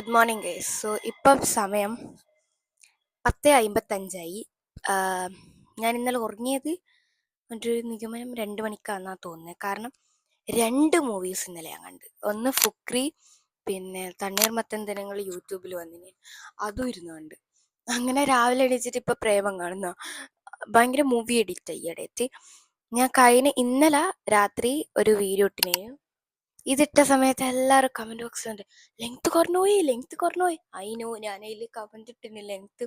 Good morning guys. ഇപ്പം സമയം 10:55. ഞാൻ ഇന്നലെ ഉറങ്ങിയത് ഒരു നിഗമനം 2 മണിക്കാണെന്നാണ് തോന്നുന്നത്. കാരണം 2 മൂവീസ് ഇന്നലെ ഞാൻ കണ്ട്. ഒന്ന് ഫുക്രി, പിന്നെ തണ്ണീർമത്തൻ ദിനങ്ങൾ യൂട്യൂബിൽ വന്നിന്, അതും ഇരുന്ന് കണ്ട്. അങ്ങനെ രാവിലെ എണീച്ചിട്ട് ഇപ്പം പ്രേമം കാണുന്ന ഭയങ്കര മൂവി എഡിറ്റ് ഈയിടെയായിട്ട്. ഞാൻ ഇന്നലെ രാത്രി ഒരു വീഡിയോ ഇട്ടിനേനു. ഇതിട്ട സമയത്ത് എല്ലാവരും കമൻറ്റ് ബോക്സിലുണ്ട്, ലെങ്ത്ത് കുറഞ്ഞുപോയി. അതിനോ ഞാൻ അതിൽ കമൻറ്റ് ഇട്ടിന്, ലെങ്ത്ത്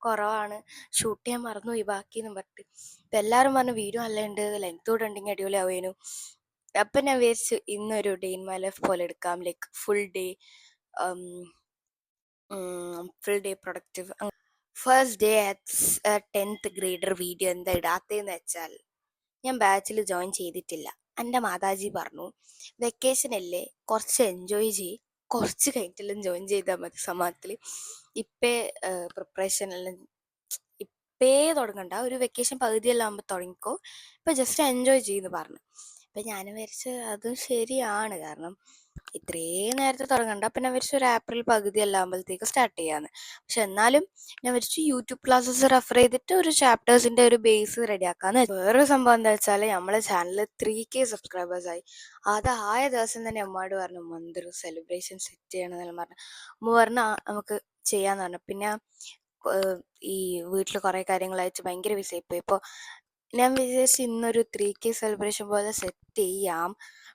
കുറവാണ്, ഷൂട്ട് ചെയ്യാൻ മറന്നുപോയി ബാക്കിയെന്നും പറഞ്ഞിട്ട്. അപ്പം എല്ലാവരും പറഞ്ഞു വീഡിയോ നല്ല ഉണ്ട്, ലെങ്ത്ത് കൂടെ ഉണ്ടെങ്കിൽ അടിപൊളിയാവേനു. അപ്പം ഞാൻ വിചാരിച്ചു ഇന്നൊരു ഡേ ഇൻ മൈ ലൈഫ് പോലെ എടുക്കാം, like full day productive. First day at 10th grader video എന്താ ഇടാത്തതെന്ന് വെച്ചാൽ, ഞാൻ ബാച്ചിൽ ജോയിൻ ചെയ്തിട്ടില്ല. എൻ്റെ മാതാജി പറഞ്ഞു, വെക്കേഷൻ അല്ലേ, കുറച്ച് എൻജോയ് ചെയ്യ്, കുറച്ച് കഴിഞ്ഞിട്ടെല്ലാം ജോയിൻ ചെയ്താൽ മതി സമാജത്തിൽ. ഇപ്പേ പ്രിപ്പറേഷൻ എല്ലാം ഇപ്പേ തുടങ്ങണ്ട, ഒരു വെക്കേഷൻ പകുതിയെല്ലാം ആകുമ്പോൾ തുടങ്ങിക്കോ, ഇപ്പം ജസ്റ്റ് എൻജോയ് ചെയ്യുമെന്ന് പറഞ്ഞു. അപ്പം ഞാൻ വിചാരിച്ച് അതും ശരിയാണ്, കാരണം ഇത്രയും നേരത്തെ തുടങ്ങണ്ട. അപ്പം ഞാൻ വിചാരിച്ചു ഒരു ഏപ്രിൽ പകുതിയെല്ലാം ആകുമ്പോഴത്തേക്ക് സ്റ്റാർട്ട് ചെയ്യാമെന്ന്. പക്ഷെ എന്നാലും ഞാൻ വിചാരിച്ചു യൂട്യൂബ് ക്ലാസ്സസ് റെഫർ ചെയ്തിട്ട് ഒരു ചാപ്റ്റേഴ്സിൻ്റെ ഒരു ബേസ് റെഡിയാക്കാമെന്ന്. വേറൊരു സംഭവം എന്താ വെച്ചാൽ, നമ്മളെ ചാനൽ 3K സബ്സ്ക്രൈബേഴ്സായി. അതായ ദിവസം തന്നെ അമ്മയോട് പറഞ്ഞു, എന്തൊരു സെലിബ്രേഷൻ സെറ്റ് ചെയ്യണമെന്നെല്ലാം പറഞ്ഞു. അമ്മ പറഞ്ഞു നമുക്ക് ചെയ്യാമെന്ന് പറഞ്ഞു. പിന്നെ ഈ വീട്ടിൽ കുറേ കാര്യങ്ങളയച്ച് ഭയങ്കര ബിസിയായിപ്പോയി. ഇപ്പോൾ ഞാൻ വിചാരിച്ചു ഇന്നൊരു 3K സെലിബ്രേഷൻ പോലെ സെറ്റ് ചെയ്യാം,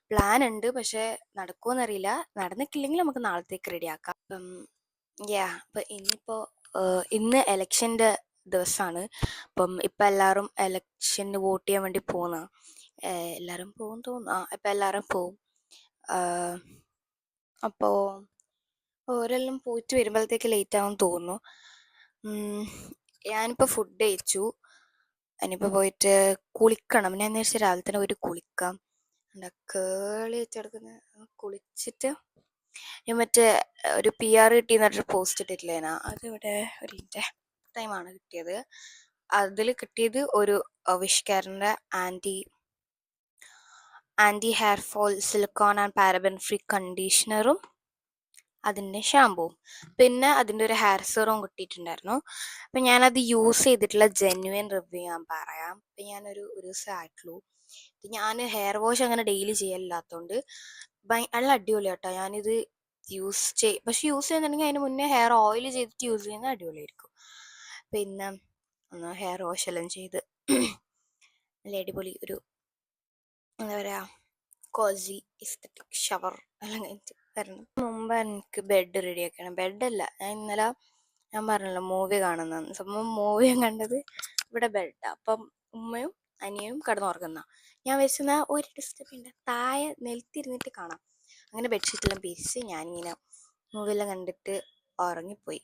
പ്ലാൻ ഉണ്ട്. പക്ഷെ നടക്കുമെന്നറിയില്ല. നടന്നിട്ടില്ലെങ്കിൽ നമുക്ക് നാളത്തേക്ക് റെഡിയാക്കാം. അപ്പം ഇന്ന് എലക്ഷൻ്റെ ദിവസമാണ്. അപ്പം ഇപ്പം എല്ലാവരും എലക്ഷന് വോട്ട് ചെയ്യാൻ വേണ്ടി പോകുന്ന, എല്ലാവരും പോകും തോന്നുന്നു. ഇപ്പം എല്ലാവരും പോവും. അപ്പോൾ ഓരെല്ലാം പോയിട്ട് വരുമ്പോഴത്തേക്ക് ലേറ്റ് ആവും തോന്നുന്നു. ഞാനിപ്പോൾ ഫുഡ് കഴിച്ചു. ഇനിയിപ്പോൾ പോയിട്ട് കുളിക്കണം. ഞാൻ വിചാരിച്ചു രാവിലെ തന്നെ പോയിട്ട് കുളിക്കാം. എന്താ കേളി വെച്ചെടുക്കുന്നത്, കുളിച്ചിട്ട് ഞാൻ മറ്റേ ഒരു PR കിട്ടിയെന്നൊരു പോസ്റ്റ് ഇട്ടിട്ടില്ലേനാ, അതിവിടെ ഒരു ടൈമാണ് കിട്ടിയത്. അതിൽ കിട്ടിയത് ഒരു വിഷ്കാരൻ്റെ anti hair fall silicone and paraben free കണ്ടീഷണറും അതിൻ്റെ ഷാമ്പുവും, പിന്നെ അതിൻ്റെ ഒരു ഹെയർ സെറും കിട്ടിയിട്ടുണ്ടായിരുന്നു. അപ്പം ഞാനത് യൂസ് ചെയ്തിട്ടുള്ള ജെന്യുവൻ റിവ്യൂ ഞാൻ പറയാം. അപ്പം ഞാനൊരു ദിവസം ആയിട്ടുള്ളൂ. ഞാൻ ഹെയർ വാഷ് അങ്ങനെ ഡെയിലി ചെയ്യലില്ലാത്തതുകൊണ്ട് നല്ല അടിപൊളി കേട്ടോ. ഞാനിത് പക്ഷെ യൂസ് ചെയ്യുന്നുണ്ടെങ്കിൽ അതിന് മുന്നേ ഹെയർ ഓയിൽ ചെയ്തിട്ട് യൂസ് ചെയ്യുന്നത് അടിപൊളിയായിരിക്കും. പിന്നെ ഒന്ന് ഹെയർ വാഷ് എല്ലാം ചെയ്ത് നല്ല അടിപൊളി ഒരു എന്താ പറയുക, കോസി എസ്തെറ്റിക് ഷവർ എല്ലാം കഴിഞ്ഞിട്ട് വരണം. മുമ്പ് എനിക്ക് ബെഡ് റെഡിയാക്കണം. ബെഡല്ല, ഞാൻ പറഞ്ഞല്ലോ മൂവി കാണുന്നതെന്ന്. സംഭവം മൂവി കണ്ടത് ഇവിടെ ബെഡാണ്. അപ്പം ഉമ്മയും അനിയനും കിടന്നുറങ്ങുന്ന. ഞാൻ വെച്ചാൽ ഒരു ഡിസ്റ്റർബ് ഉണ്ട്, താഴെ നിലത്തിരുന്നിട്ട് കാണാം. അങ്ങനെ ബെഡ്ഷീറ്റെല്ലാം പിരിച്ച് ഞാനിങ്ങനെ മൂവിയെല്ലാം കണ്ടിട്ട് ഉറങ്ങിപ്പോയി.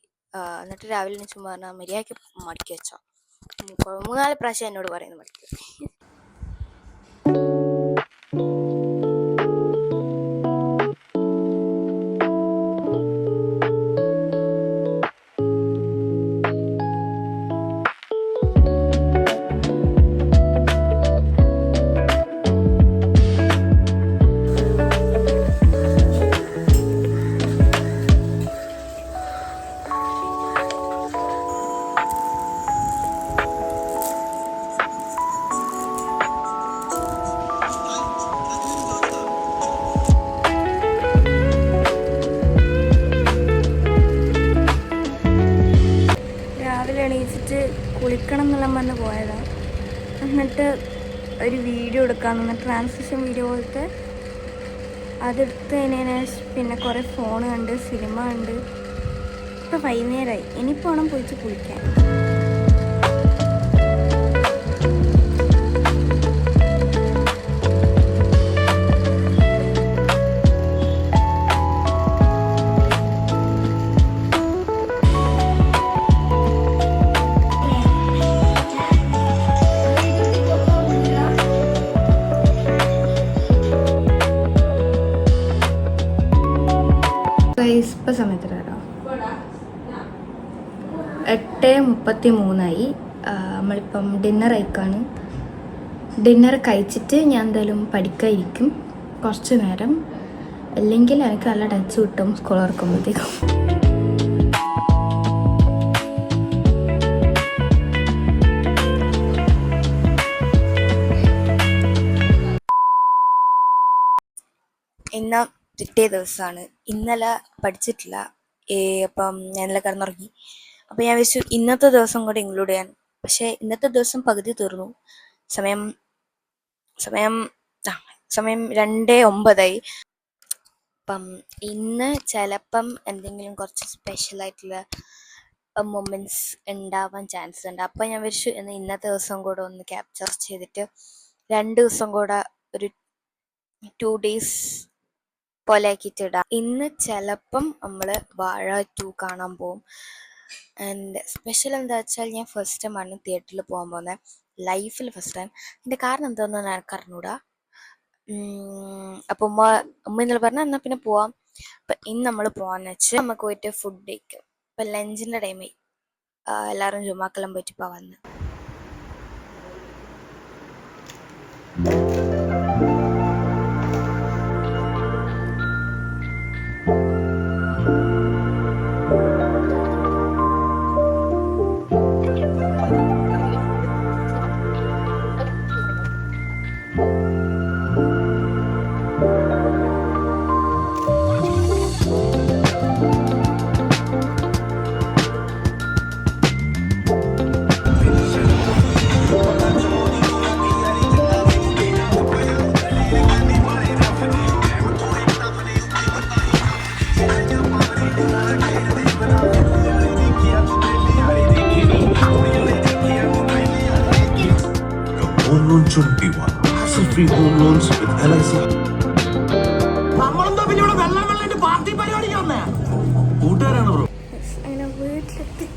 എന്നിട്ട് രാവിലെ ഞാൻ ചുമ്മാ പറഞ്ഞാൽ മര്യാദയ്ക്ക് മടക്കി വെച്ചോ. 3-4 പ്രാവശ്യം എന്നോട് പറയുന്നു മടക്കി. എണീച്ചിട്ട് കുളിക്കണം എന്നെല്ലാം പറഞ്ഞ് പോയതാണ്. എന്നിട്ട് ഒരു വീഡിയോ എടുക്കാമെന്ന്, ട്രാൻസിഷൻ വീഡിയോ പോലത്തെ, അതെടുത്തതിന് പിന്നെ കുറേ ഫോൺ കണ്ട്, സിനിമ കണ്ട്. ഇപ്പം വൈകുന്നേരമായി, ഇനിയിപ്പോൾ വേണം പോയിട്ട് കുളിക്കാൻ. ഇപ്പം സമയത്ത് കേട്ടോ 8:33 നമ്മളിപ്പം ഡിന്നർ കഴിക്കാണ്. ഡിന്നർ കഴിച്ചിട്ട് ഞാൻ എന്തായാലും പഠിക്കാതിരിക്കും കുറച്ച് നേരം, അല്ലെങ്കിൽ എനിക്ക് നല്ല ടച്ച് കിട്ടും സ്കൂൾ തുറക്കുമ്പോഴത്തേക്കും. എന്ന പിറ്റേ ദിവസമാണ്. ഇന്നലെ പഠിച്ചിട്ടില്ല. അപ്പം ഞാൻ ഇന്നലെ കിടന്നുറങ്ങി. അപ്പോൾ ഞാൻ വിചാരിച്ചു ഇന്നത്തെ ദിവസം കൂടെ ഇൻക്ലൂഡ് ചെയ്യാൻ. പക്ഷേ ഇന്നത്തെ ദിവസം പകുതി തീർന്നു. സമയം സമയം 2:09. അപ്പം ഇന്ന് ചിലപ്പം എന്തെങ്കിലും കുറച്ച് സ്പെഷ്യലായിട്ടുള്ള മൊമെൻറ്റ്സ് ഉണ്ടാവാൻ ചാൻസ് ഉണ്ട്. അപ്പം ഞാൻ വിചാരിച്ചു ഇന്നത്തെ ദിവസം കൂടെ ഒന്ന് ക്യാപ്ചർ ചെയ്തിട്ട് 2 ദിവസം കൂടെ ഒരു 2 days പോലെ ആക്കിയിട്ട് ഇടാം. ഇന്ന് ചിലപ്പം നമ്മൾ വാഴ 2 കാണാൻ പോകും. ആൻഡ് സ്പെഷ്യൽ എന്താ വെച്ചാൽ ഞാൻ ഫസ്റ്റ് ടൈമാണ് തിയേറ്ററിൽ പോകാൻ പോകുന്നത്, ലൈഫിൽ ഫസ്റ്റ് ടൈം. അതിൻ്റെ കാരണം എന്താണെന്ന് എനിക്ക് അറിഞ്ഞൂടാ. അപ്പോൾ ഉമ്മ ഇന്നലെ പറഞ്ഞാൽ എന്നാൽ പിന്നെ പോവാം. അപ്പം ഇന്ന് നമ്മൾ പോകാമെന്ന് വെച്ചാൽ നമുക്ക് പോയിട്ട് ഫുഡ് കഴിക്കും. ഇപ്പം ലഞ്ചിൻ്റെ ടൈമായി. എല്ലാവരും ജുമാക്കെല്ലാം പോയിട്ട് ഇപ്പോൾ വന്ന്. Home loan shouldn't be one. Hassle-free home loans with LIC. നമ്മളെന്താ പിന്നെ ഇവിടെ വെള്ളം പാർട്ടി പരിപാടിക്ക് വന്നേ കൂട്ടുകാരാണ് ബ്രോ. അങ്ങനെ വീട്ടിലെത്തി.